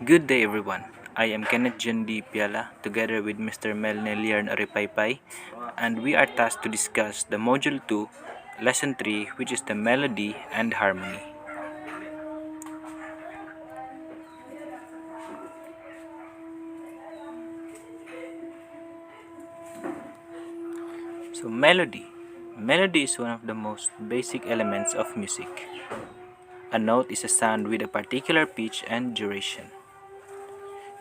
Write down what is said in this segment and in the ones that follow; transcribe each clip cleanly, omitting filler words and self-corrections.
Good day, everyone. I am Kenneth John D. Piala, together with Mr. Melne Liarn Aripaypay, and we are tasked to discuss the Module 2, Lesson 3, which is the melody and harmony. So, melody. Melody is one of the most basic elements of music. A note is a sound with a particular pitch and duration.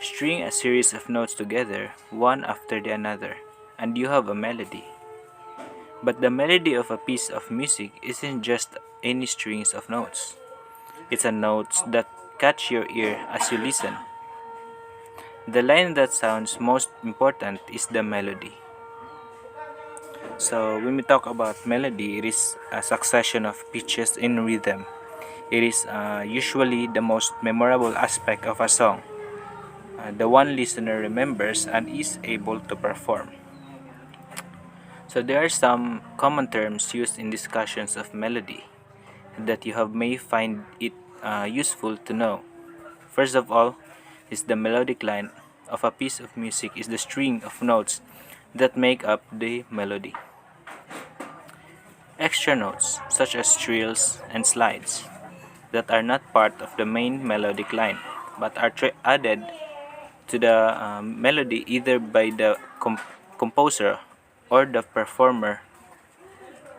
String a series of notes together, one after the another, and you have a melody. But the melody of a piece of music isn't just any strings of notes. It's a notes that catch your ear as you listen. The line that sounds most important is the melody. So when we talk about melody, it is a succession of pitches in rhythm. It is usually the most memorable aspect of a song, the one listener remembers and is able to perform. So there are some common terms used in discussions of melody that you have may find it useful to know. First of all, is the melodic line of a piece of music is the string of notes that make up the melody. Extra notes, such as trills and slides, that are not part of the main melodic line, but are added to the melody either by the composer or the performer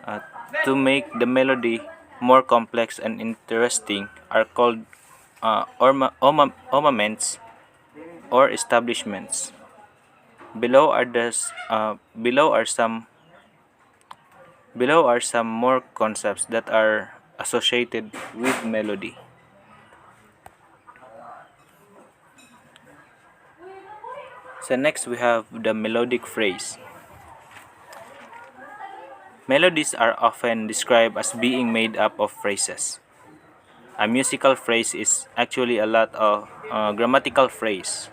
uh, to make the melody more complex and interesting, are called ornaments or establishments. Below are some more concepts that are associated with melody. So next we have the melodic phrase. Melodies are often described as being made up of phrases. A musical phrase is actually a lot of grammatical phrase.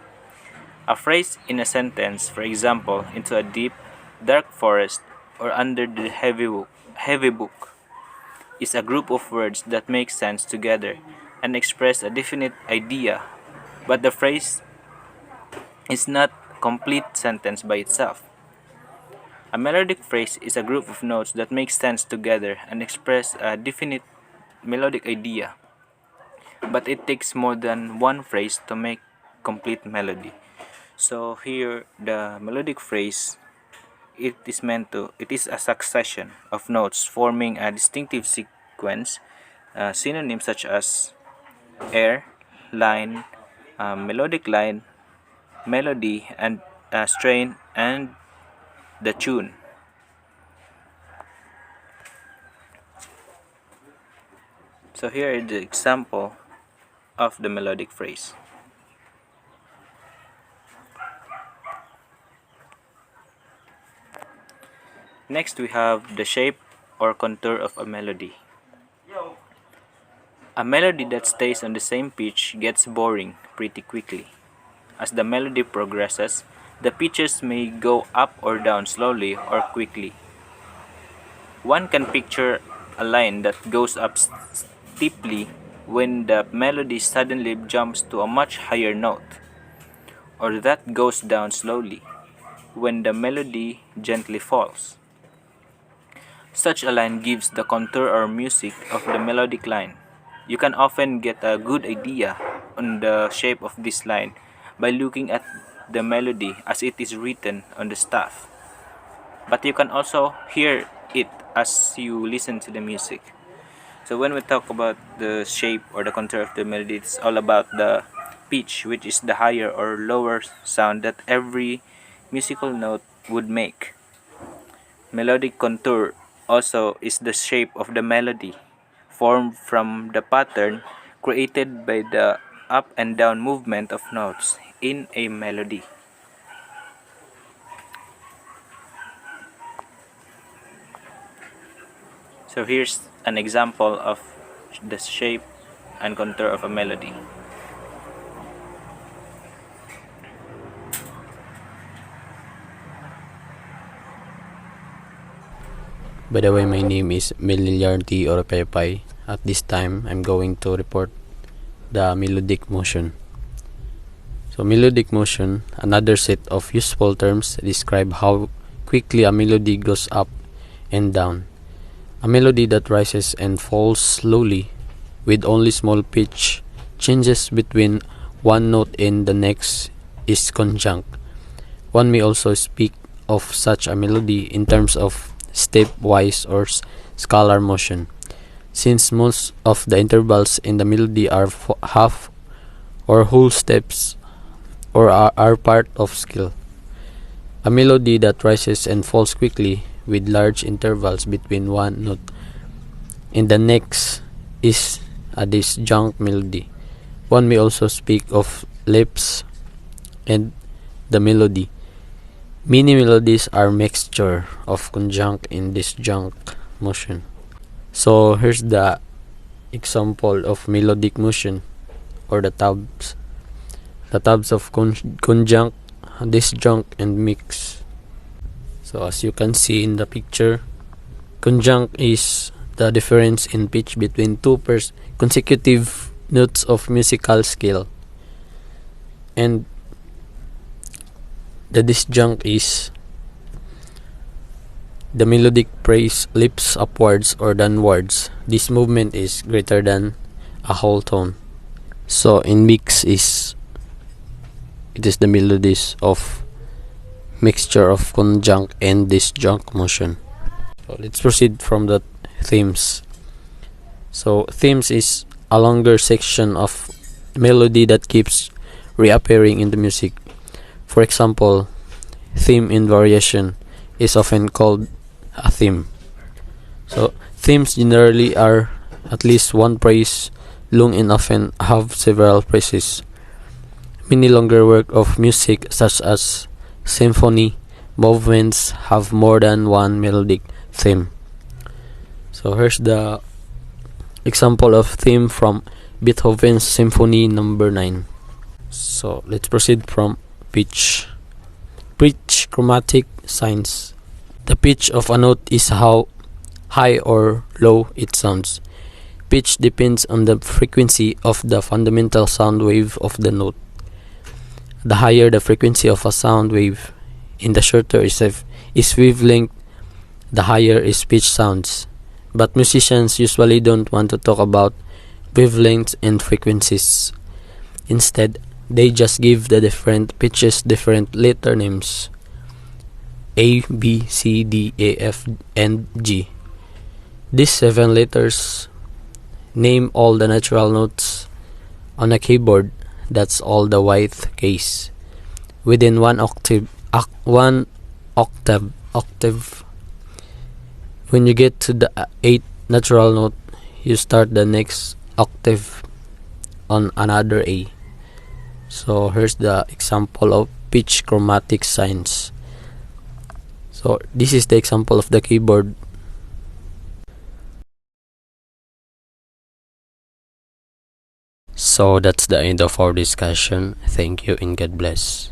A phrase in a sentence, for example, into a deep, dark forest or under the heavy book, is a group of words that make sense together and express a definite idea, but the phrase is not a complete sentence by itself. A melodic phrase is a group of notes that make sense together and express a definite melodic idea, but it takes more than one phrase to make complete melody. So here the melodic phrase, it is a succession of notes forming a distinctive sequence. Synonyms such as air, line, melodic line, melody, and strain, and the tune. So here is the example of the melodic phrase. Next we have the shape or contour of a melody. A melody that stays on the same pitch gets boring pretty quickly. As the melody progresses, the pitches may go up or down slowly or quickly. One can picture a line that goes up steeply when the melody suddenly jumps to a much higher note, or that goes down slowly when the melody gently falls. Such a line gives the contour or music of the melodic line. You can often get a good idea on the shape of this line by looking at the melody as it is written on the staff. But you can also hear it as you listen to the music. So when we talk about the shape or the contour of the melody, it's all about the pitch, which is the higher or lower sound that every musical note would make. Melodic contour also is the shape of the melody, formed from the pattern created by the up and down movement of notes in a melody. So here's an example of the shape and contour of a melody. By the way, my name is Meliliarty or Pepay. At this time, I'm going to report the melodic motion. So melodic motion, another set of useful terms, describe how quickly a melody goes up and down. A melody that rises and falls slowly with only small pitch changes between one note and the next is conjunct. One may also speak of such a melody in terms of stepwise or scalar motion, since most of the intervals in the melody are half or whole steps or are part of scale. A melody that rises and falls quickly with large intervals between one note and the next is a disjunct melody. One may also speak of leaps and the melody. Many melodies are mixture of conjunct and disjunct motion. So here's the example of melodic motion or the tabs. The tabs of conjunct, disjunct, and mix. So as you can see in the picture, conjunct is the difference in pitch between two consecutive notes of musical scale, and the disjunct is the melodic phrase lips upwards or downwards. This movement is greater than a whole tone. So in mix it is the melodies of mixture of conjunct and disjunct motion. So let's proceed from the themes. So themes is a longer section of melody that keeps reappearing in the music. For example, theme in variation is often called a theme. So themes generally are at least one phrase long and often have several phrases. Many longer work of music such as symphony movements have more than one melodic theme. So here's the example of theme from Beethoven's Symphony Number 9. So let's proceed from pitch. Pitch chromatic signs. The pitch of a note is how high or low it sounds. Pitch depends on the frequency of the fundamental sound wave of the note. The higher the frequency of a sound wave, and the shorter its wavelength, the higher its pitch sounds. But musicians usually don't want to talk about wavelengths and frequencies. Instead, they just give the different pitches different letter names: A, B, C, D, A, F, and G. These 7 letters name all the natural notes on a keyboard. That's all the white case. Within one octave. When you get to the 8th natural note, you start the next octave on another A. So here's the example of pitch chromatic signs. So this is the example of the keyboard. So that's the end of our discussion. Thank you and God bless.